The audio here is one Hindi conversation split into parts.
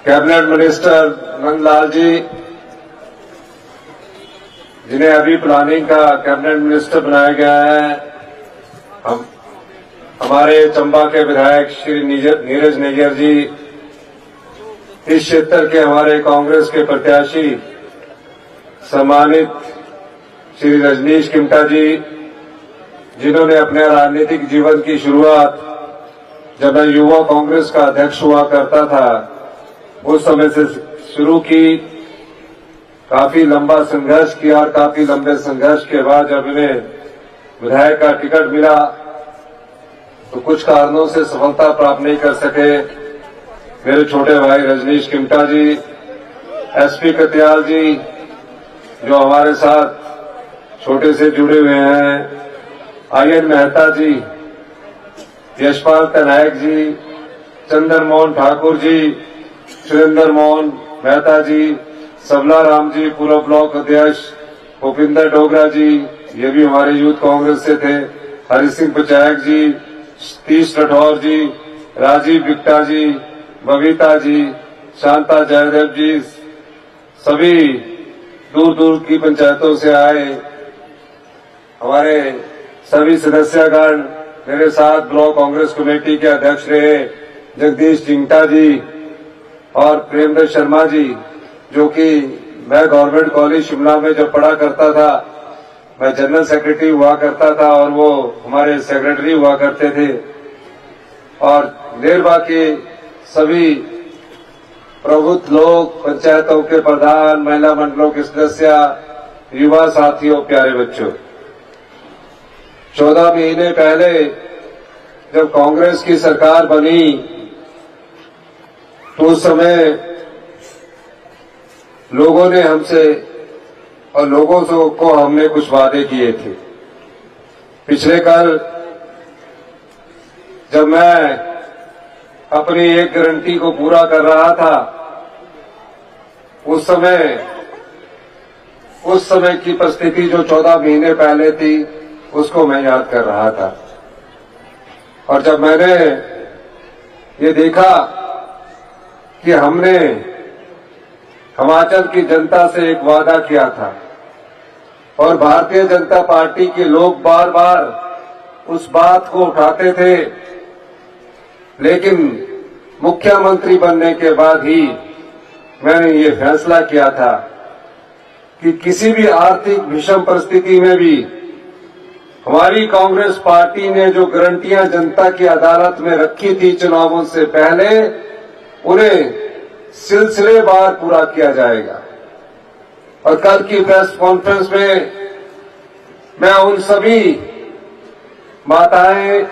कैबिनेट मिनिस्टर नंदलाल जी, जिन्हें अभी प्लानिंग का कैबिनेट मिनिस्टर बनाया गया है, हमारे चंबा के विधायक श्री नीरज नेगर जी, इस क्षेत्र के हमारे कांग्रेस के प्रत्याशी सम्मानित श्री रजनीश किमटा जी, जिन्होंने अपने राजनीतिक जीवन की शुरुआत जब मैं युवा कांग्रेस का अध्यक्ष हुआ करता था उस समय से शुरू की। काफी लंबा संघर्ष किया और काफी लंबे संघर्ष के बाद जब इन्हें विधायक का टिकट मिला तो कुछ कारणों से सफलता प्राप्त नहीं कर सके। मेरे छोटे भाई रजनीश किमटा जी, एसपी कत्याल जी, जो हमारे साथ छोटे से जुड़े हुए हैं, आयन मेहता जी, यशपाल तनायक जी, चंदन मोहन ठाकुर जी, सुरेंद्र मोहन मेहता जी, सबला राम जी, पूर्व ब्लॉक अध्यक्ष भूपिंदर डोगरा जी, ये भी हमारे यूथ कांग्रेस से थे, हरि सिंह पचायक जी, सतीश राठौर जी, राजीव बिट्टा जी, बबीता जी, शांता जयदेव जी, सभी दूर दूर की पंचायतों से आए हमारे सभी सदस्यगण, मेरे साथ ब्लॉक कांग्रेस कमेटी के अध्यक्ष रहे जगदीश चिंगटा जी और प्रेमदर शर्मा जी, जो कि मैं गवर्नमेंट कॉलेज शिमला में जब पढ़ा करता था, मैं जनरल सेक्रेटरी हुआ करता था और वो हमारे सेक्रेटरी हुआ करते थे, और देरबा के सभी प्रबुद्ध लोग, पंचायतों के प्रधान, महिला मंडलों के सदस्य, युवा साथियों, प्यारे बच्चों, 14 महीने पहले जब कांग्रेस की सरकार बनी तो उस समय लोगों ने हमसे और लोगों को हमने कुछ वादे किए थे। पिछले कल जब मैं अपनी एक गारंटी को पूरा कर रहा था, उस समय की परिस्थिति जो 14 महीने पहले थी उसको मैं याद कर रहा था। और जब मैंने ये देखा कि हमने हिमाचल की जनता से एक वादा किया था और भारतीय जनता पार्टी के लोग बार बार उस बात को उठाते थे, लेकिन मुख्यमंत्री बनने के बाद ही मैंने ये फैसला किया था कि किसी भी आर्थिक विषम परिस्थिति में भी हमारी कांग्रेस पार्टी ने जो गारंटियां जनता की अदालत में रखी थी चुनावों से पहले, उन्हें सिलसिलेवार पूरा किया जाएगा। और कल की प्रेस कॉन्फ्रेंस में मैं उन सभी माताएं,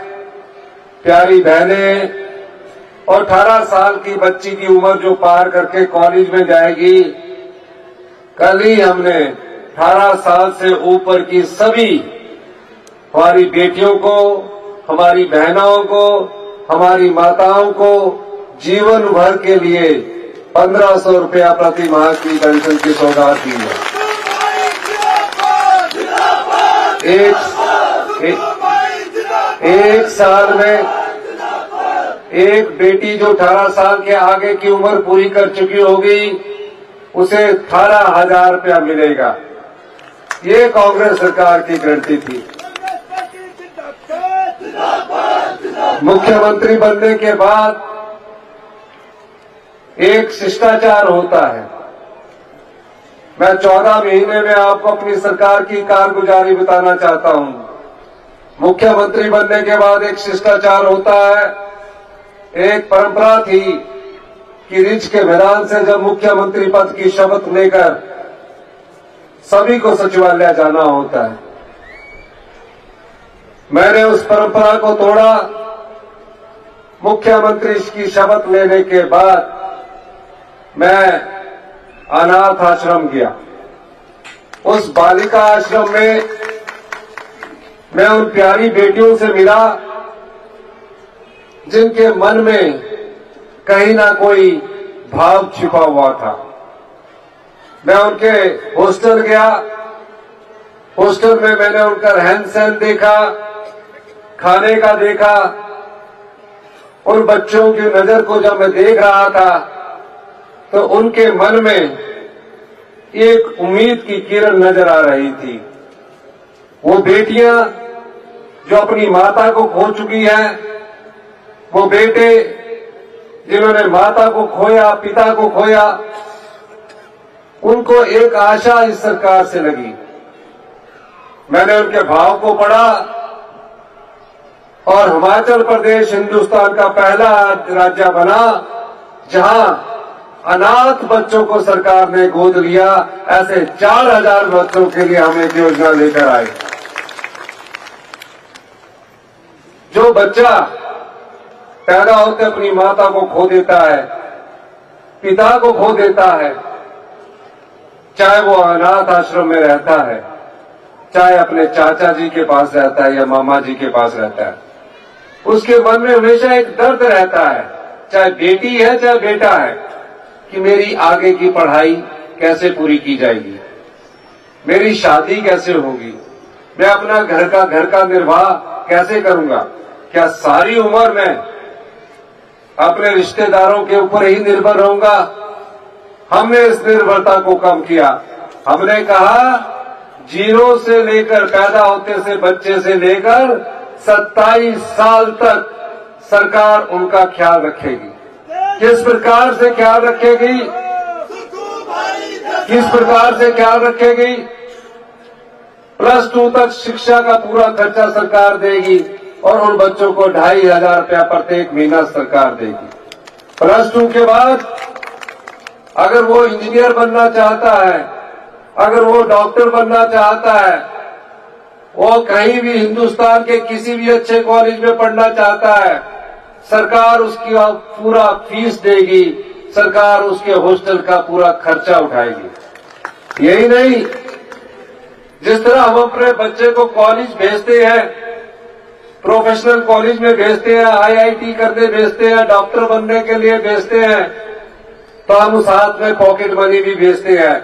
प्यारी बहनें और 18 साल की बच्ची की उम्र जो पार करके कॉलेज में जाएगी, कल ही हमने 18 साल से ऊपर की सभी हमारी बेटियों को, हमारी बहनों को, हमारी माताओं को जीवन भर के लिए 1500 रुपया प्रति माह की पेंशन की सौगात दी है। एक साल में एक बेटी जो 18 साल के आगे की उम्र पूरी कर चुकी होगी, उसे 18,000 रुपया मिलेगा। ये कांग्रेस सरकार की गारंटी थी। मुख्यमंत्री बनने के बाद एक शिष्टाचार होता है। मैं 14 महीने में आपको अपनी सरकार की कारगुजारी बताना चाहता हूं। मुख्यमंत्री बनने के बाद एक शिष्टाचार होता है। एक परंपरा थी कि रिज के मैदान से जब मुख्यमंत्री पद की शपथ लेकर सभी को सचिवालय जाना होता है। मैंने उस परंपरा को तोड़ा। मुख्यमंत्री की शपथ लेने के बाद मैं अनाथ आश्रम गया। उस बालिका आश्रम में मैं उन प्यारी बेटियों से मिला जिनके मन में कहीं ना कोई भाव छिपा हुआ था। मैं उनके हॉस्टल गया। हॉस्टल में मैंने उनका रहन सहन देखा, खाने का देखा। उन बच्चों की नजर को जब मैं देख रहा था तो उनके मन में एक उम्मीद की किरण नजर आ रही थी। वो बेटियां जो अपनी माता को खो चुकी हैं, वो बेटे जिन्होंने माता को खोया, पिता को खोया, उनको एक आशा इस सरकार से लगी। मैंने उनके भाव को पढ़ा और हिमाचल प्रदेश हिंदुस्तान का पहला राज्य बना जहां अनाथ बच्चों को सरकार ने गोद लिया। ऐसे 4000 बच्चों के लिए हम एक योजना लेकर आए। जो बच्चा पैदा होते अपनी माता को खो देता है, पिता को खो देता है, चाहे वो अनाथ आश्रम में रहता है, चाहे अपने चाचा जी के पास रहता है या मामा जी के पास रहता है, उसके मन में हमेशा एक दर्द रहता है, चाहे बेटी है चाहे बेटा है, कि मेरी आगे की पढ़ाई कैसे पूरी की जाएगी, मेरी शादी कैसे होगी, मैं अपना घर का निर्वाह कैसे करूंगा, क्या सारी उम्र में अपने रिश्तेदारों के ऊपर ही निर्भर रहूंगा। हमने इस निर्भरता को कम किया। हमने कहा 0 से लेकर पैदा होते से बच्चे से लेकर 27 साल तक सरकार उनका ख्याल रखेगी। किस प्रकार से ख्याल रखेगी? किस प्रकार से ख्याल रखेगी? +2 तक शिक्षा का पूरा खर्चा सरकार देगी और उन बच्चों को 2500 रुपया प्रत्येक महीना सरकार देगी। +2 के बाद अगर वो इंजीनियर बनना चाहता है, अगर वो डॉक्टर बनना चाहता है, वो कहीं भी हिंदुस्तान के किसी भी अच्छे कॉलेज में पढ़ना चाहता है, सरकार उसकी पूरा फीस देगी, सरकार उसके हॉस्टल का पूरा खर्चा उठाएगी। यही नहीं, जिस तरह हम अपने बच्चे को कॉलेज भेजते हैं, प्रोफेशनल कॉलेज में भेजते हैं, IIT करने भेजते हैं, डॉक्टर बनने के लिए भेजते हैं, तो हम साथ में पॉकेट मनी भी भेजते हैं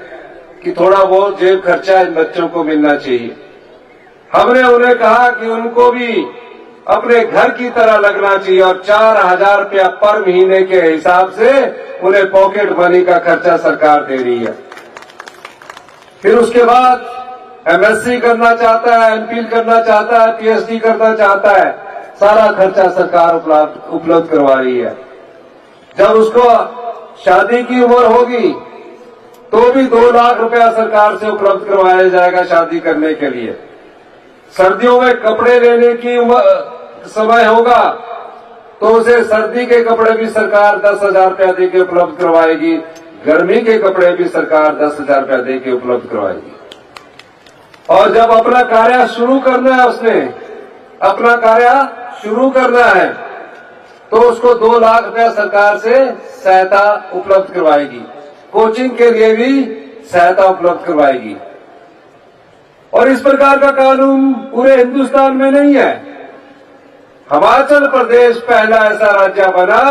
कि थोड़ा बहुत जेब खर्चा इन बच्चों को मिलना चाहिए। हमने उन्हें कहा कि उनको भी अपने घर की तरह लगना चाहिए और 4000 रुपया पर महीने के हिसाब से उन्हें पॉकेट मनी का खर्चा सरकार दे रही है। फिर उसके बाद MSc करना चाहता है, MPhil करना चाहता है, PhD करना चाहता है, सारा खर्चा सरकार उपलब्ध करवा रही है। जब उसको शादी की उम्र होगी तो भी 2 लाख रुपया सरकार से उपलब्ध करवाया जाएगा शादी करने के लिए। सर्दियों में कपड़े लेने की समय होगा तो उसे सर्दी के कपड़े भी सरकार 10,000 रुपया देके उपलब्ध करवाएगी, गर्मी के कपड़े भी सरकार 10,000 रुपया देके उपलब्ध करवाएगी। और जब अपना कार्य शुरू करना है, उसने अपना कार्य शुरू करना है तो उसको 2 लाख रुपया सरकार से सहायता उपलब्ध करवाएगी, कोचिंग के लिए भी सहायता उपलब्ध करवाएगी। और इस प्रकार का कानून पूरे हिंदुस्तान में नहीं है। हिमाचल प्रदेश पहला ऐसा राज्य बना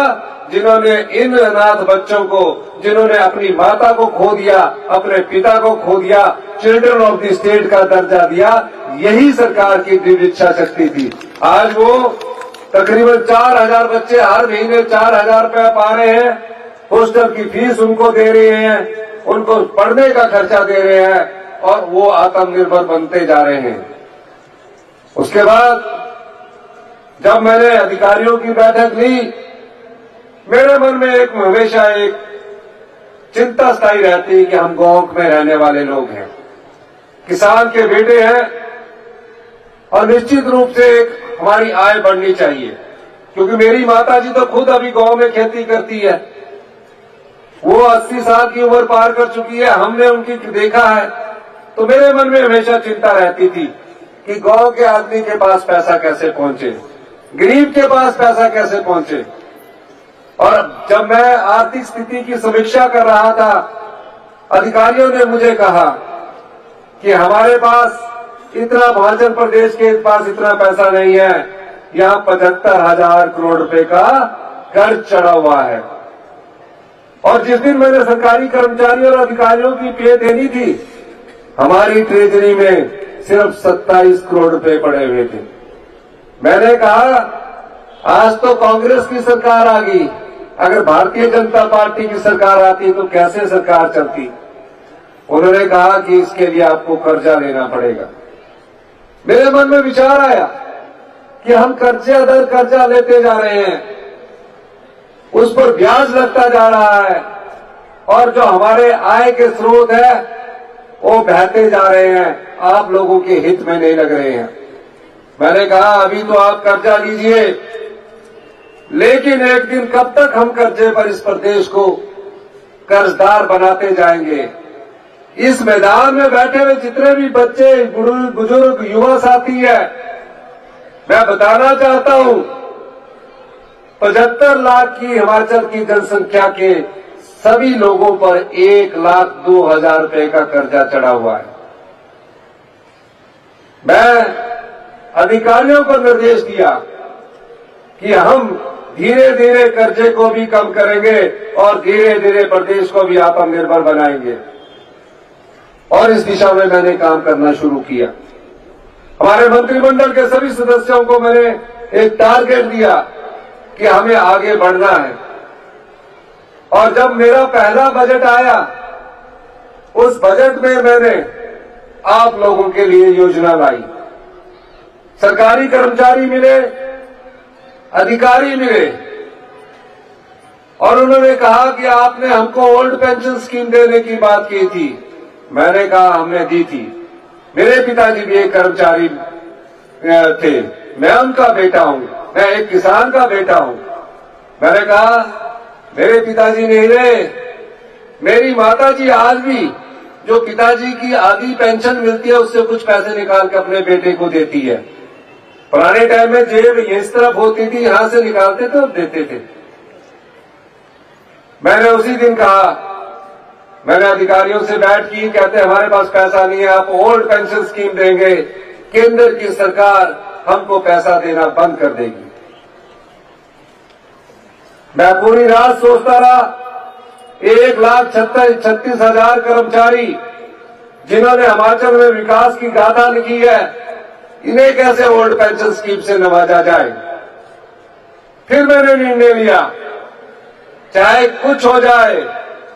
जिन्होंने इन अनाथ बच्चों को, जिन्होंने अपनी माता को खो दिया, अपने पिता को खो दिया, चिल्ड्रन ऑफ द स्टेट का दर्जा दिया, यही सरकार की दृढ़ इच्छा शक्ति थी। आज वो तकरीबन 4000 बच्चे हर महीने 4000 रुपया पा रहे हैं, हॉस्टल की फीस उनको दे रहे हैं, उनको पढ़ने का खर्चा दे रहे हैं और वो आत्मनिर्भर बनते जा रहे हैं। उसके बाद जब मैंने अधिकारियों की बैठक ली, मेरे मन में हमेशा एक चिंता स्थायी रहती है कि हम गांव में रहने वाले लोग हैं, किसान के बेटे हैं और निश्चित रूप से एक हमारी आय बढ़नी चाहिए, क्योंकि मेरी माताजी तो खुद अभी गांव में खेती करती है, वो 80 साल की उम्र पार कर चुकी है, हमने उनकी देखा है। तो मेरे मन में हमेशा चिंता रहती थी कि गांव के आदमी के पास पैसा कैसे पहुंचे, गरीब के पास पैसा कैसे पहुंचे। और जब मैं आर्थिक स्थिति की समीक्षा कर रहा था, अधिकारियों ने मुझे कहा कि हमारे पास इतना, हिमाचल प्रदेश के पास इतना पैसा नहीं है, यहाँ 75,000 करोड़ रुपए का कर्ज चढ़ा हुआ है। और जिस दिन मैंने सरकारी कर्मचारियों और अधिकारियों की पे देनी थी, हमारी ट्रेजरी में सिर्फ 27 करोड़ रुपए पड़े हुए थे। मैंने कहा आज तो कांग्रेस की सरकार आ गई, अगर भारतीय जनता पार्टी की सरकार आती तो कैसे सरकार चलती। उन्होंने कहा कि इसके लिए आपको कर्जा लेना पड़ेगा। मेरे मन में विचार आया कि हम कर्जा दर कर्जा लेते जा रहे हैं, उस पर ब्याज लगता जा रहा है और जो हमारे आय के स्रोत है वो बहते जा रहे हैं, आप लोगों के हित में नहीं लग रहे हैं। मैंने कहा अभी तो आप कर्जा लीजिए, लेकिन एक दिन कब तक हम कर्जे पर इस प्रदेश को कर्जदार बनाते जाएंगे। इस मैदान में बैठे हुए जितने भी बच्चे, बुजुर्ग, युवा साथी है, मैं बताना चाहता हूं 75 लाख की हिमाचल की जनसंख्या के सभी लोगों पर 1,02,000 रुपए का कर्जा चढ़ा हुआ है। मैं अधिकारियों को निर्देश दिया कि हम धीरे धीरे कर्जे को भी कम करेंगे और धीरे धीरे प्रदेश को भी आत्मनिर्भर बनाएंगे, और इस दिशा में मैंने काम करना शुरू किया। हमारे मंत्रिमंडल के सभी सदस्यों को मैंने एक टारगेट दिया कि हमें आगे बढ़ना है, और जब मेरा पहला बजट आया उस बजट में मैंने आप लोगों के लिए योजना लाई। सरकारी कर्मचारी मिले, अधिकारी मिले, और उन्होंने कहा कि आपने हमको ओल्ड पेंशन स्कीम देने की बात की थी। मैंने कहा हमने दी थी। मेरे पिताजी भी एक कर्मचारी थे, मैं उनका बेटा हूं, मैं एक किसान का बेटा हूं। मैंने कहा मेरे पिताजी नहीं रहे, मेरी माताजी आज भी जो पिताजी की आधी पेंशन मिलती है उससे कुछ पैसे निकाल के अपने बेटे को देती है। पुराने टाइम में जेब इस तरफ होती थी, यहां से निकालते थे और देते थे। मैंने उसी दिन कहा, मैंने अधिकारियों से बैठ की, कहते हमारे पास पैसा नहीं है, आप ओल्ड पेंशन स्कीम देंगे, केंद्र की सरकार हमको पैसा देना बंद कर देगी। मैं पूरी रात सोचता रहा, 1,36,000 कर्मचारी जिन्होंने हिमाचल में विकास की गाथा लिखी है, इन्हें कैसे ओल्ड पेंशन स्कीम से नवाजा जाए। फिर मैंने निर्णय लिया, चाहे कुछ हो जाए,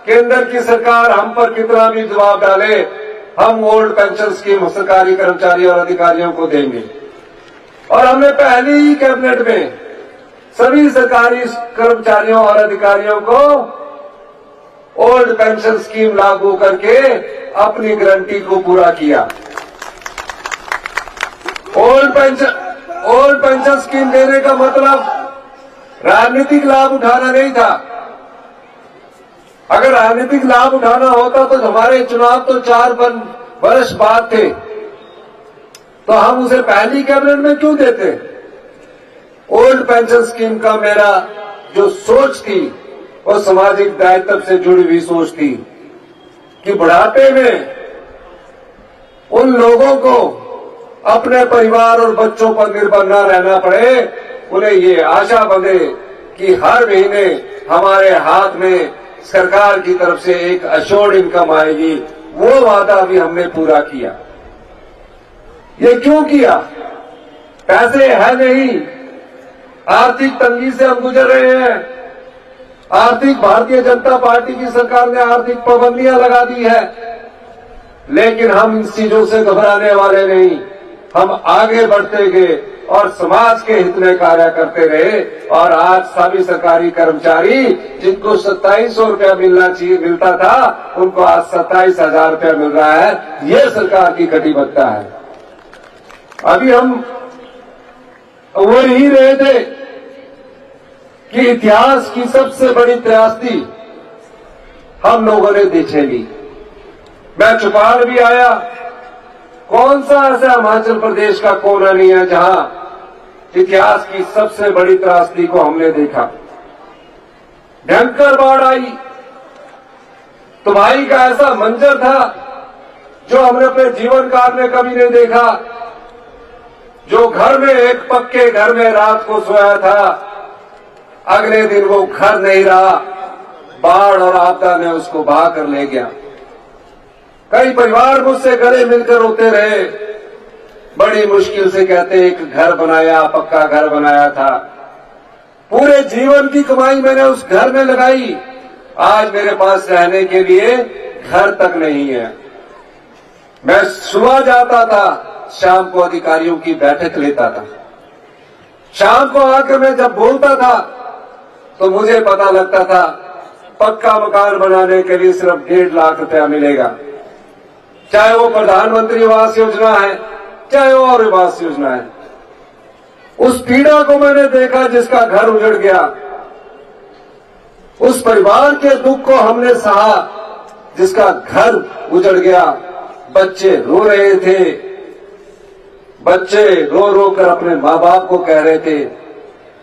केंद्र की सरकार हम पर कितना भी दबाव डाले, हम ओल्ड पेंशन स्कीम सरकारी कर्मचारी और अधिकारियों को देंगे। और हमने पहली ही कैबिनेट में सभी सरकारी कर्मचारियों और अधिकारियों को ओल्ड पेंशन स्कीम लागू करके अपनी गारंटी को पूरा किया। ओल्ड पेंशन स्कीम देने का मतलब राजनीतिक लाभ उठाना नहीं था। अगर राजनीतिक लाभ उठाना होता तो हमारे चुनाव तो 4 वर्ष बाद थे, तो हम उसे पहली कैबिनेट में क्यों देते। ओल्ड पेंशन स्कीम का मेरा जो सोच थी वो सामाजिक दायित्व से जुड़ी हुई सोच थी कि बुढ़ापे में उन लोगों को अपने परिवार और बच्चों पर निर्भर न रहना पड़े, उन्हें ये आशा बंधे कि हर महीने हमारे हाथ में सरकार की तरफ से एक अश्योर्ड इनकम आएगी। वो वादा भी हमने पूरा किया। ये क्यों किया? पैसे है नहीं, आर्थिक तंगी से हम गुजर रहे हैं। भारतीय जनता पार्टी की सरकार ने आर्थिक पाबंदियां लगा दी है, लेकिन हम इन चीजों से घबराने वाले नहीं। हम आगे बढ़ते गए और समाज के हित में कार्य करते रहे, और आज सभी सरकारी कर्मचारी जिनको 2700 रुपया मिलता था, उनको आज 27,000 रुपया मिल रहा है। ये सरकार की कटिबद्धता है। अभी हम वो ही रहे थे कि इतिहास की सबसे बड़ी त्रासदी हम लोगों ने झेली। मैं चौपाल भी आया, कौन सा ऐसा हिमाचल प्रदेश का कोना नहीं है जहां इतिहास की सबसे बड़ी त्रासदी को हमने देखा। भयंकर बाढ़ आई तो भाई का ऐसा मंजर था जो हमने अपने जीवन काल में कभी नहीं देखा। जो घर में एक पक्के घर में रात को सोया था, अगले दिन वो घर नहीं रहा, बाढ़ और आपदा ने उसको बहा कर ले गया। कई परिवार मुझसे गले मिलकर रोते रहे, बड़ी मुश्किल से कहते एक घर बनाया, पक्का घर बनाया था, पूरे जीवन की कमाई मैंने उस घर में लगाई। आज मेरे पास रहने के लिए घर तक नहीं है। मैं सुबह जाता था, शाम को अधिकारियों की बैठक लेता था। शाम को आकर मैं जब बोलता था तो मुझे पता लगता था पक्का मकान बनाने के लिए सिर्फ 1.5 लाख रुपया मिलेगा, चाहे वो प्रधानमंत्री आवास योजना है, चाहे वो और आवास योजना है। उस पीड़ा को मैंने देखा जिसका घर उजड़ गया, उस परिवार के दुख को हमने सहा जिसका घर उजड़ गया। बच्चे रो रहे थे, बच्चे रो रो कर अपने माँ बाप को कह रहे थे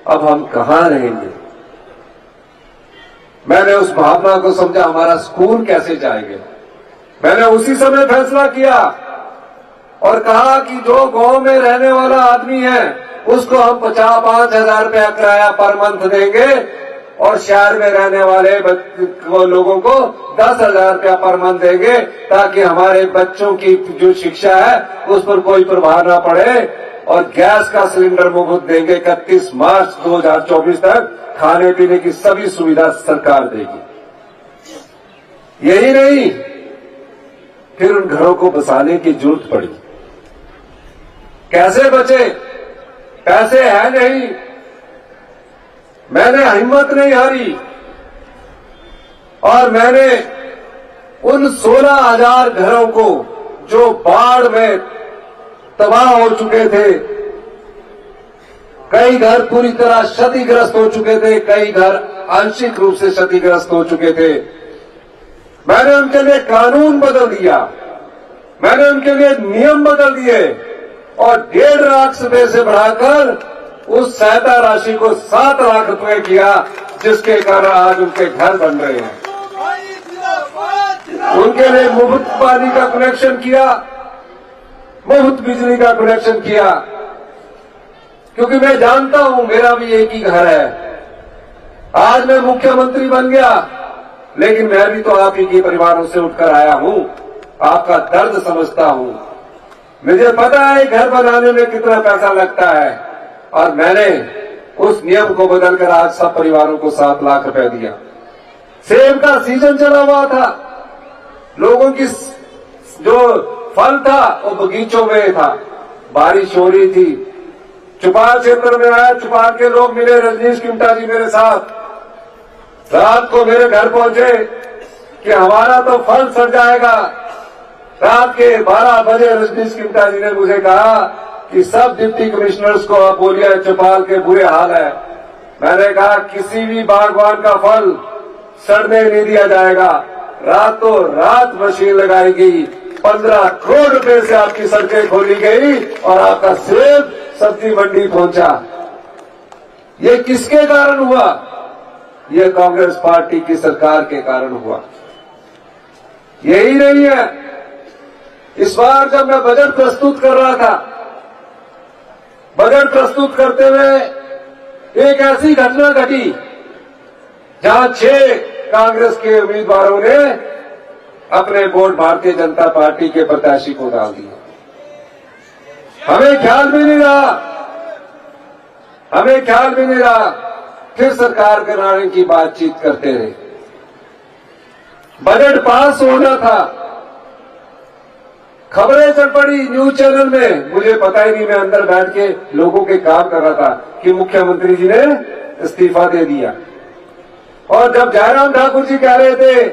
अब हम कहां रहेंगे। मैंने उस भावना को समझा, हमारा स्कूल कैसे जाएंगे। मैंने उसी समय फैसला किया और कहा कि जो गांव में रहने वाला आदमी है उसको हम 5,000 रुपया किराया पर मंथ देंगे और शहर में रहने वाले लोगों को 10,000 रुपया पर मंथ देंगे, ताकि हमारे बच्चों की जो शिक्षा है उस पर कोई प्रभाव न पड़े। और गैस का सिलेंडर मुफ्त देंगे। 31 मार्च 2024 तक खाने पीने की सभी सुविधा सरकार देगी। यही नहीं, फिर उन घरों को बसाने की जरूरत पड़ी। कैसे बचे? पैसे है नहीं। मैंने हिम्मत नहीं हारी और मैंने उन 16,000 घरों को जो बाढ़ में तबाह हो चुके थे, कई घर पूरी तरह क्षतिग्रस्त हो चुके थे, कई घर आंशिक रूप से क्षतिग्रस्त हो चुके थे, मैंने उनके लिए कानून बदल दिया, मैंने उनके लिए नियम बदल दिए और 1.5 लाख रुपए से बढ़ाकर उस सहायता राशि को 7 लाख रुपए किया, जिसके कारण आज उनके घर बन रहे हैं। उनके लिए मुफ्त पानी का कनेक्शन किया, मुफ्त बिजली का कनेक्शन किया, क्योंकि मैं जानता हूं मेरा भी एक ही घर है। आज मैं मुख्यमंत्री बन गया, लेकिन मैं भी तो आप ही के परिवारों से उठकर आया हूं, आपका दर्द समझता हूं। मुझे पता है घर बनाने में कितना पैसा लगता है और मैंने उस नियम को बदलकर आज सब परिवारों को 7 लाख रुपए दिया। सेब का सीजन चला हुआ था, लोगों की जो फल था वो बगीचों में था, बारिश हो रही थी। चुपाल क्षेत्र में आया, चुपाल के लोग मिले, रजनीश किमटा जी मेरे साथ रात को मेरे घर पहुंचे कि हमारा तो फल सड़ जाएगा। रात के 12 बजे रजनीश किमटा जी ने मुझे कहा कि सब डिप्टी कमिश्नर्स को आप बोलिए चौपाल के बुरे हाल है। मैंने कहा किसी भी बागवान का फल सड़ने नहीं दिया जाएगा, रातों रात मशीन लगाई गई, 15 करोड़ रुपए से आपकी सड़कें खोली गई और आपका सेब सब्जी मंडी पहुंचा। ये किसके कारण हुआ? ये कांग्रेस पार्टी की सरकार के कारण हुआ। यही नहीं है, इस बार जब मैं बजट प्रस्तुत कर रहा था, बजट प्रस्तुत करते हुए एक ऐसी घटना घटी जहां 6 कांग्रेस के उम्मीदवारों ने अपने वोट भारतीय जनता पार्टी के प्रत्याशी को डाल दिया। हमें ख्याल भी नहीं रहा, फिर सरकार बनाने की बातचीत करते रहे। बजट पास होना था, खबरें चल पड़ी न्यूज चैनल में, मुझे पता ही नहीं, मैं अंदर बैठ के लोगों के काम कर रहा था कि मुख्यमंत्री जी ने इस्तीफा दे दिया। और जब जयराम ठाकुर जी कह रहे थे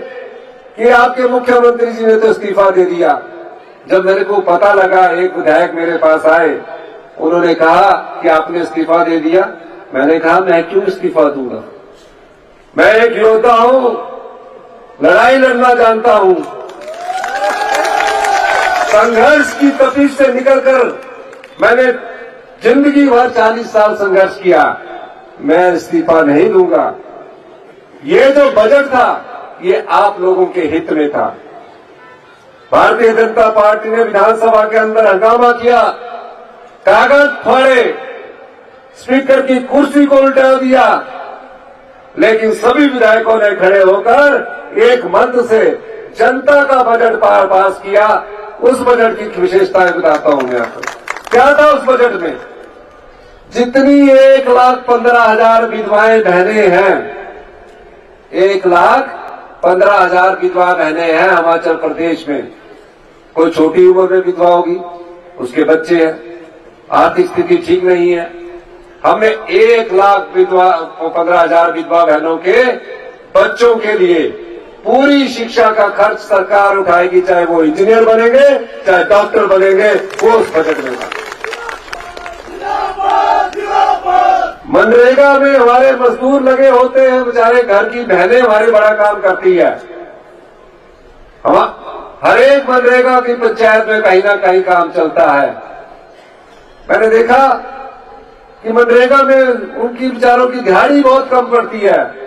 कि आपके मुख्यमंत्री जी ने तो इस्तीफा दे दिया, जब मेरे को पता लगा, एक विधायक मेरे पास आए, उन्होंने कहा कि आपने इस्तीफा दे दिया। मैंने कहा मैं क्यों इस्तीफा दूंगा, मैं एक योद्धा हूं, लड़ाई लड़ना जानता हूं, संघर्ष की तपिश से निकलकर मैंने जिंदगी भर 40 साल संघर्ष किया, मैं इस्तीफा नहीं दूंगा। ये जो बजट था ये आप लोगों के हित में था। भारतीय जनता पार्टी ने विधानसभा के अंदर हंगामा किया, कागज फाड़े, स्पीकर की कुर्सी को उल्टा दिया, लेकिन सभी विधायकों ने खड़े होकर एक मंत्र से जनता का बजट पास किया। उस बजट की विशेषताएं बताता हूं मैं आपको। क्या था उस बजट में? जितनी 1,15,000 विधवाएं बहनें हैं, 1,15,000 विधवा बहनें हैं हिमाचल प्रदेश में। कोई छोटी उम्र में विधवा होगी, उसके बच्चे हैं, आर्थिक स्थिति ठीक नहीं है। हमने 1,15,000 विधवा बहनों के बच्चों के लिए पूरी शिक्षा का खर्च सरकार उठाएगी, चाहे वो इंजीनियर बनेंगे चाहे डॉक्टर बनेंगे, वो उस बजट में था। मनरेगा में हमारे मजदूर लगे होते हैं, बेचारे घर की बहनें हमारी बड़ा काम करती है। हम हर एक मनरेगा की पंचायत में कहीं ना कहीं काम चलता है। मैंने देखा कि मनरेगा में उनकी बेचारों की दिहाड़ी बहुत कम पड़ती है।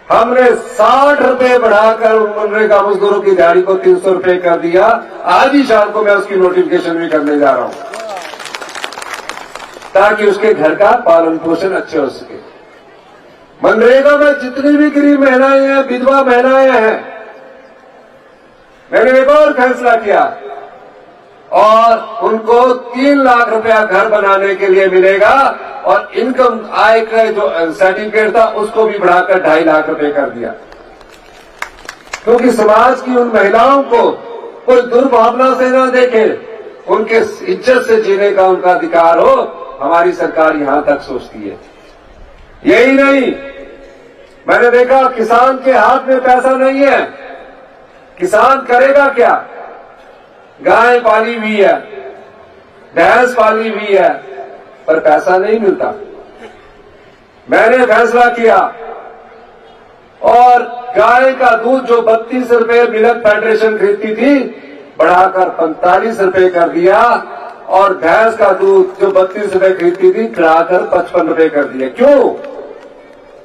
हमने 60 रुपए बढ़ाकर उन मनरेगा मजदूरों की दिहाड़ी को 300 रुपए कर दिया। आज ही शाम को मैं उसकी नोटिफिकेशन भी करने जा रहा हूं, ताकि उसके घर का पालन पोषण अच्छे हो सके। मनरेगा में जितनी भी गरीब महिलाएं हैं, विधवा महिलाएं हैं, मैंने एक और फैसला किया और उनको 3 लाख रुपया घर बनाने के लिए मिलेगा और इनकम आय का जो सर्टिफिकेट था उसको भी बढ़ाकर 2.5 लाख रुपए कर दिया, क्योंकि समाज की उन महिलाओं को कोई दुर्भावना से न देखे, उनके इज्जत से जीने का उनका अधिकार हो। हमारी सरकार यहां तक सोचती है। यही नहीं, मैंने देखा किसान के हाथ में पैसा नहीं है। किसान करेगा क्या? गाय पाली हुई है, भैंस पाली हुई है, पर पैसा नहीं मिलता। मैंने फैसला किया और गाय का दूध जो 32 रुपए मिल्क फेडरेशन खरीदती थी, बढ़ाकर 45 रुपए कर दिया और भैंस का दूध जो 32 रुपए खरीदती थी, बढ़ाकर 55 रुपए कर दिया। क्यों?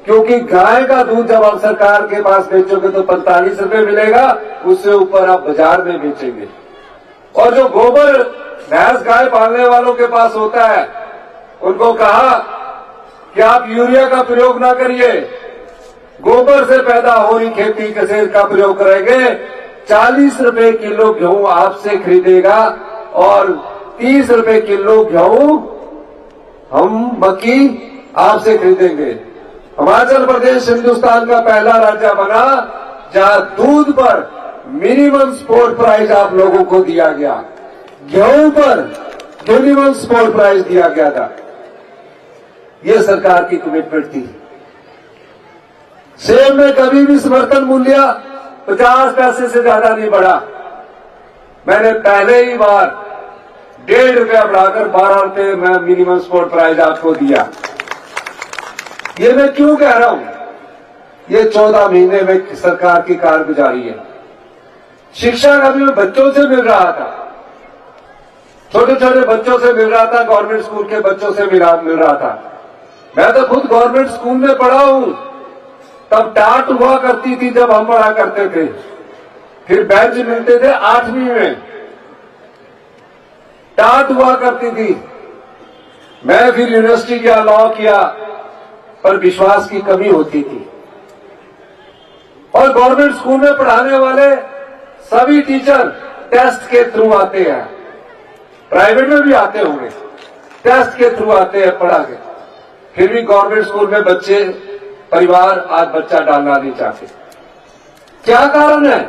क्योंकि गाय का दूध जब आप सरकार के पास बेचोगे तो 45 रुपए मिलेगा, उससे ऊपर आप बाजार में बेचेंगे। और जो गोबर भैंस गाय पालने वालों के पास होता है, उनको कहा कि आप यूरिया का प्रयोग ना करिए, गोबर से पैदा हो रही खेती का प्रयोग करेंगे। 40 रुपए किलो गेहूं आपसे खरीदेगा और 30 रुपए किलो गेहूं हम मक्की आपसे खरीदेंगे। हिमाचल प्रदेश हिंदुस्तान का पहला राज्य बना जहां दूध पर मिनिमम सपोर्ट प्राइस आप लोगों को दिया गया, गेहूं पर मिनिमम सपोर्ट प्राइस दिया गया था। यह सरकार की कमिटमेंट थी। सेब में कभी भी समर्थन मूल्य 50 पैसे से ज्यादा नहीं बढ़ा। मैंने पहले ही बार 1.5 रुपया बढ़ाकर 12 रुपये में मिनिमम सपोर्ट प्राइस आपको दिया। ये मैं क्यों कह रहा हूं? ये 14 महीने में सरकार की कारगुजारी है। शिक्षा का भी बच्चों से मिल रहा था, छोटे छोटे बच्चों से मिल रहा था, गवर्नमेंट स्कूल के बच्चों से मिल रहा था। मैं तो खुद गवर्नमेंट स्कूल में पढ़ा हूं, तब टाट हुआ करती थी जब हम पढ़ा करते थे। फिर बेंच मिलते थे 8वीं में, टाट हुआ करती थी। मैं फिर यूनिवर्सिटी गया, लॉ किया, पर विश्वास की कमी होती थी। और गवर्नमेंट स्कूल में पढ़ाने वाले सभी टीचर टेस्ट के थ्रू आते हैं, प्राइवेट में भी आते होंगे, टेस्ट के थ्रू आते हैं पढ़ा के। फिर भी गवर्नमेंट स्कूल में बच्चे, परिवार आज बच्चा डालना नहीं चाहते। क्या कारण है?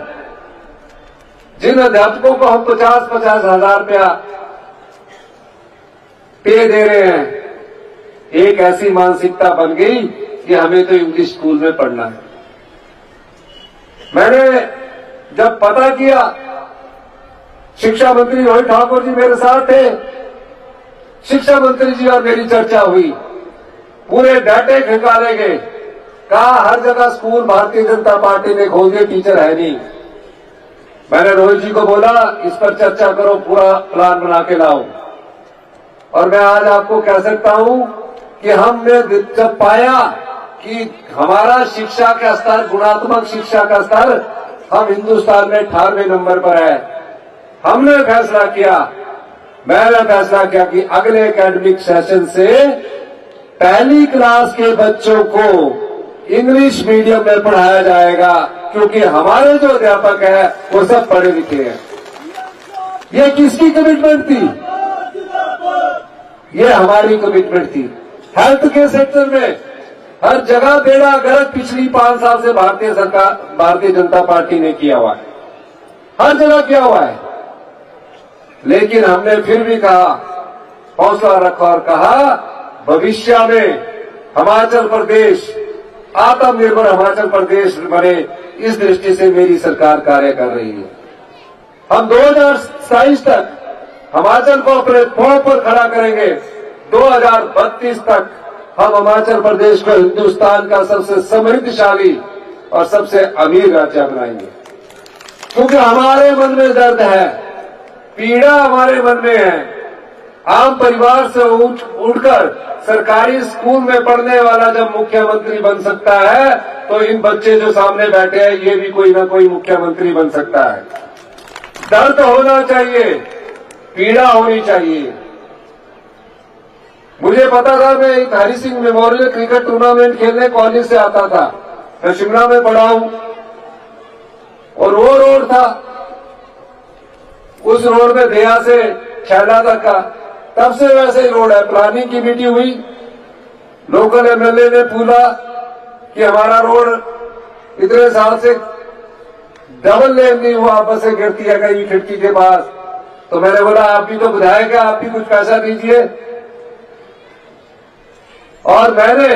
जिन अध्यापकों को हम 50-50 हजार रुपया पे दे रहे हैं, एक ऐसी मानसिकता बन गई कि हमें तो इंग्लिश स्कूल में पढ़ना है। मैंने जब पता किया, शिक्षा मंत्री रोहित ठाकुर जी मेरे साथ थे, शिक्षा मंत्री जी और मेरी चर्चा हुई, पूरे डाटे खंगाले गए, कहा हर जगह स्कूल भारतीय जनता पार्टी ने खोल दिए, टीचर है नहीं। मैंने रोहित जी को बोला इस पर चर्चा करो, पूरा प्लान बना के लाओ। और मैं आज आपको कह सकता हूं कि हमने जब पाया कि हमारा शिक्षा का स्तर, गुणात्मक शिक्षा का स्तर, हम हिंदुस्तान में 18वें नंबर पर है, हमने फैसला किया, मैंने फैसला किया कि अगले एकेडमिक सेशन से पहली क्लास के बच्चों को इंग्लिश मीडियम में पढ़ाया जाएगा, क्योंकि हमारे जो अध्यापक है वो सब पढ़े लिखे हैं। ये किसकी कमिटमेंट थी? ये हमारी कमिटमेंट थी। हेल्थ के सेक्टर में हर जगह बेड़ा गर्क पिछली 5 साल से भारतीय जनता पार्टी ने किया हुआ है, हर जगह किया हुआ है। लेकिन हमने फिर भी कहा, हौसला रखा और कहा भविष्य में हिमाचल प्रदेश आत्मनिर्भर हिमाचल प्रदेश बने, इस दृष्टि से मेरी सरकार कार्य कर रही है। हम 2027 तक हिमाचल को अपने पांव पर खड़ा करेंगे। 2032 तक हम हिमाचल प्रदेश को हिंदुस्तान का सबसे समृद्धशाली और सबसे अमीर राज्य बनाएंगे। क्योंकि हमारे मन में दर्द है, पीड़ा हमारे मन में है। आम परिवार से उठकर सरकारी स्कूल में पढ़ने वाला जब मुख्यमंत्री बन सकता है, तो इन बच्चे जो सामने बैठे हैं ये भी कोई ना कोई मुख्यमंत्री बन सकता है। दर्द होना चाहिए, पीड़ा होनी चाहिए। मुझे पता था, मैं एक Hari Singh memorial cricket tournament खेलने कॉलेज से आता था। मैं शिमला में पढ़ा हूं और वो रोड था, उस रोड में दया से छैला तक का तब से वैसे ही रोड है। प्लानिंग की मीटिंग हुई, लोकल एमएलए ने पूछा कि हमारा रोड इतने साल से डबल लेन नहीं हुआ, बसें गिरती है कहीं खिड़की के पास। तो मैंने बोला आप भी तो विधायक है, आप भी कुछ पैसा दीजिए। और मैंने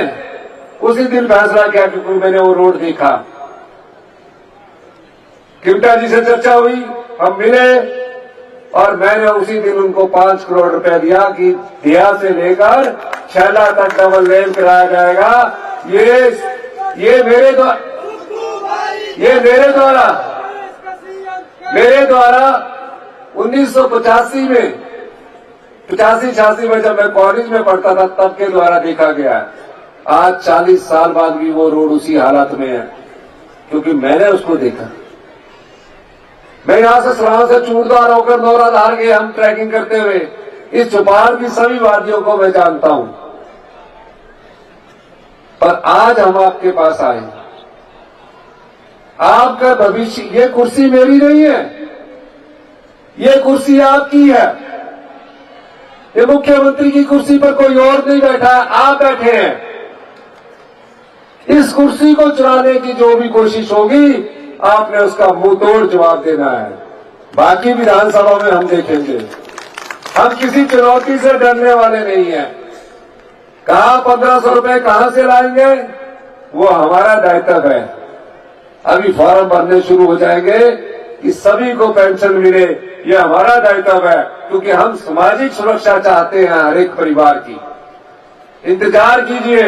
उसी दिन फैसला किया, क्योंकि मैंने वो रोड देखा। किमटा जी से चर्चा हुई, हम मिले और मैंने उसी दिन उनको 5 करोड़ रुपए दिया कि दिया से लेकर छैला तक डबल लेन कराया जाएगा। ये मेरे द्वारा 1985 में 85-86 में जब मैं कॉलेज में पढ़ता था तब के द्वारा देखा गया है। आज 40 साल बाद भी वो रोड उसी हालत में है, क्योंकि मैंने उसको देखा। मैं यहां से सराहां से चूड़दार होकर नौराधार गए हम ट्रैकिंग करते हुए। इस चौपाल की सभी वादियों को मैं जानता हूं। पर आज हम आपके पास आए, आपका भविष्य, ये कुर्सी मेरी नहीं है, ये कुर्सी आपकी है। ये मुख्यमंत्री की कुर्सी पर कोई और नहीं बैठा है, आप बैठे हैं। इस कुर्सी को चुराने की जो भी कोशिश होगी, आपने उसका मुंह तोड़ जवाब देना है। बाकी विधानसभा में हम देखेंगे। हम किसी चुनौती से डरने वाले नहीं हैं। कहां 1500 रुपए कहां से लाएंगे, वो हमारा दायित्व है। अभी फॉर्म भरने शुरू हो जाएंगे कि सभी को पेंशन मिले, ये हमारा दायित्व है, क्योंकि हम सामाजिक सुरक्षा चाहते हैं हर एक परिवार की। इंतजार कीजिए,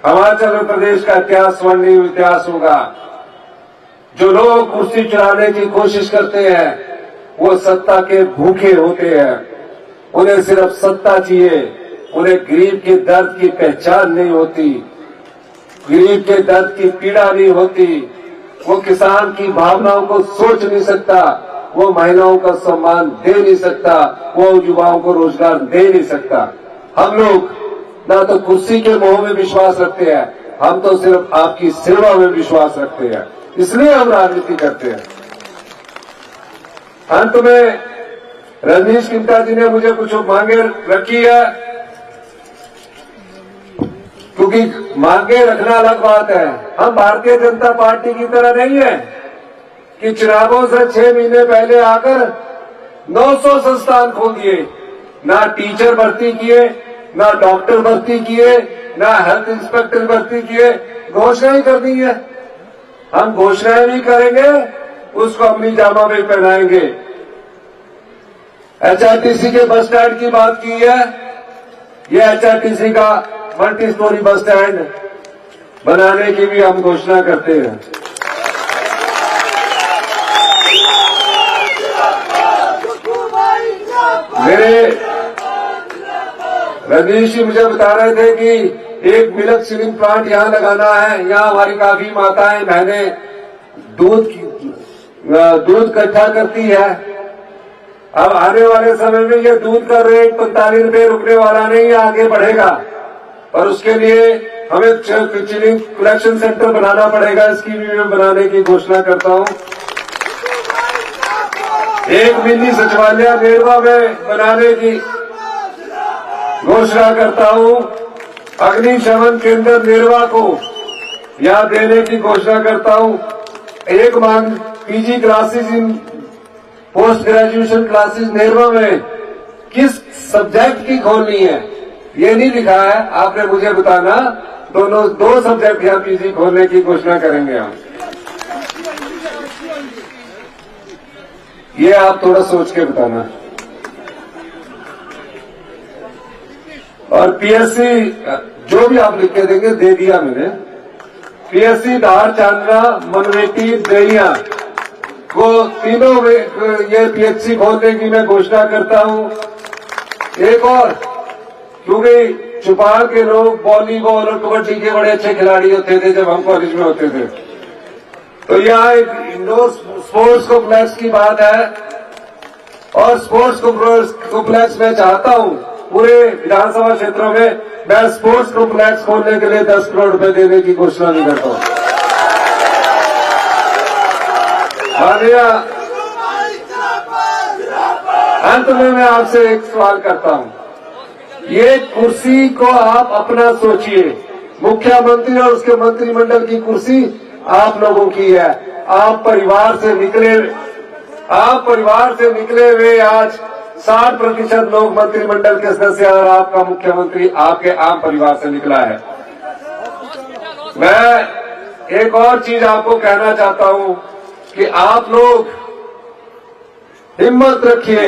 हिमाचल प्रदेश का इतिहास स्वर्णिम इतिहास होगा। जो लोग कुर्सी चुराने की कोशिश करते हैं, वो सत्ता के भूखे होते हैं। उन्हें सिर्फ सत्ता चाहिए, उन्हें गरीब के दर्द की पहचान नहीं होती, गरीब के दर्द की पीड़ा नहीं होती। वो किसान की भावनाओं को सोच नहीं सकता, वो महिलाओं का सम्मान दे नहीं सकता, वो युवाओं को रोजगार दे नहीं सकता। हम लोग ना तो कुर्सी के मोह में विश्वास रखते हैं, हम तो सिर्फ आपकी सेवा में विश्वास रखते हैं, इसलिए हम राजनीति करते हैं। अंत में रजनीश किमटा जी ने मुझे कुछ मांगे रखी है, क्योंकि मांगे रखना अलग बात है। हम भारतीय जनता पार्टी की तरह नहीं है कि चुनावों से 6 महीने पहले आकर 900 संस्थान खोल दिए, ना टीचर भर्ती किए, ना डॉक्टर भर्ती किए, ना हेल्थ इंस्पेक्टर भर्ती किए, घोषणाएं कर दी है। हम घोषणाएं भी करेंगे, उसको अपनी जामा में पहनाएंगे। एचआरटीसी के बस स्टैंड की बात की है, ये एचआरटीसी का मल्टी स्टोरी बस स्टैंड बनाने की भी हम घोषणा करते हैं। मेरे रजनीश जी मुझे बता रहे थे कि एक मिल्क चिलिंग प्लांट यहाँ लगाना है। यहाँ हमारी काफी माताएं बहनें दूध इकट्ठा करती है। अब आने वाले समय में ये दूध का रेट 45 रुपए रुकने वाला नहीं है, आगे बढ़ेगा। और उसके लिए हमें चिलिंग कलेक्शन सेंटर बनाना पड़ेगा, इसकी भी मैं बनाने की घोषणा करता हूँ। एक मिनी सचिवालय नेरवा में बनाने की घोषणा करता हूं। अग्निशमन केंद्र नेरवा को यहाँ देने की घोषणा करता हूं। एक मांग PG classes in post graduation classes Nerwa में किस सब्जेक्ट की खोलनी है ये नहीं लिखा है, आपने मुझे बताना। दोनों 2 सब्जेक्ट यहाँ पीजी खोलने की घोषणा करेंगे हम। ये आप थोड़ा सोच के बताना। और पीएससी जो भी आप लिख के देंगे दे दिया मैंने। पीएससी धार, चांदना, मनवेटी, देहिया को तीनों में ये पीएचसी खोलने की मैं घोषणा करता हूं। एक और, क्योंकि चौपाल के लोग वॉलीबॉल और कबड्डी के बड़े अच्छे खिलाड़ी होते थे जब हम कॉलेज में होते थे, तो यहाँ एक इंडोर स्पोर्ट्स कॉम्प्लेक्स की बात है। और स्पोर्ट्स कॉम्प्लेक्स में चाहता हूं पूरे विधानसभा क्षेत्रों में मैं स्पोर्ट्स कॉम्प्लेक्स खोलने के लिए 10 करोड़ रुपए देने की घोषणा भी करता हूं। अंत में मैं आपसे एक सवाल करता हूं। ये कुर्सी को आप अपना सोचिए। मुख्यमंत्री और उसके मंत्रिमंडल की कुर्सी आप लोगों की है। आप परिवार से निकले हुए आज 60% लोग मंत्रिमंडल के सदस्य और आपका मुख्यमंत्री आपके आम परिवार से निकला है। मैं एक और चीज आपको कहना चाहता हूं कि आप लोग हिम्मत रखिए।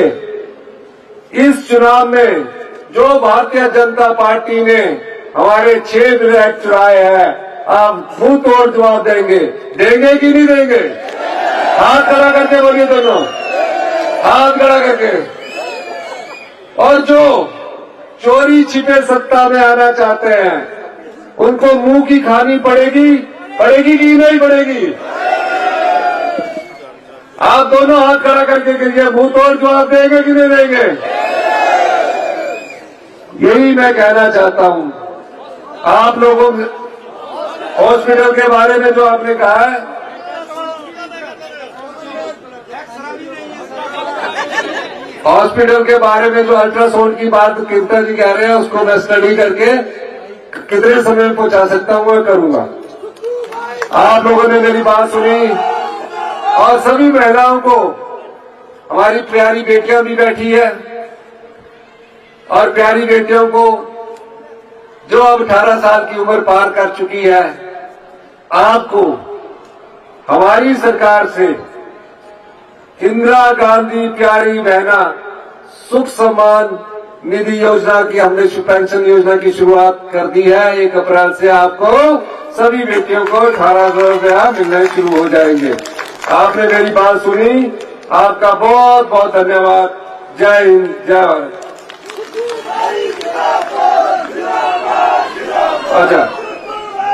इस चुनाव में जो भारतीय जनता पार्टी ने हमारे 6 विधायक चुराए हैं, आप मुंह तोड़ जवाब देंगे कि नहीं देंगे? हाथ खड़ा करके बोलिए दोनों, हाथ खड़ा करके। और जो चोरी छिपे सत्ता में आना चाहते हैं उनको मुंह की खानी पड़ेगी कि नहीं पड़ेगी? आप दोनों हाथ खड़ा करके कहिए, मुंह तोड़ जवाब देंगे कि नहीं देंगे? यही मैं कहना चाहता हूं। आप लोगों हॉस्पिटल के बारे में जो आपने कहा है, हॉस्पिटल के बारे में जो अल्ट्रासाउंड की बात कीर्ता जी कह रहे हैं, उसको मैं स्टडी करके कितने समय में पहुंचा सकता हूं मैं करूंगा। आप लोगों ने मेरी बात सुनी और सभी महिलाओं को, हमारी प्यारी बेटियां भी बैठी है और प्यारी बेटियों को जो अब 18 साल की उम्र पार कर चुकी है, आपको हमारी सरकार से इंदिरा गांधी प्यारी बहना सुख सम्मान निधि योजना की, हमने पेंशन योजना की शुरुआत कर दी है। 1 अप्रैल से आपको सभी बेटियों को 1800 रुपया मिलने शुरू हो जाएंगे। आपने मेरी बात सुनी, आपका बहुत बहुत धन्यवाद। जय हिंद, जय भारत। अच्छा,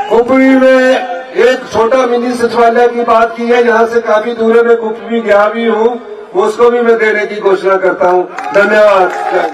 कुपवी में एक छोटा मिनी सचिवालय की बात की है, यहाँ से काफी दूर है, मैं कुपवी गया भी हूँ, उसको भी मैं देने की घोषणा करता हूँ। धन्यवाद।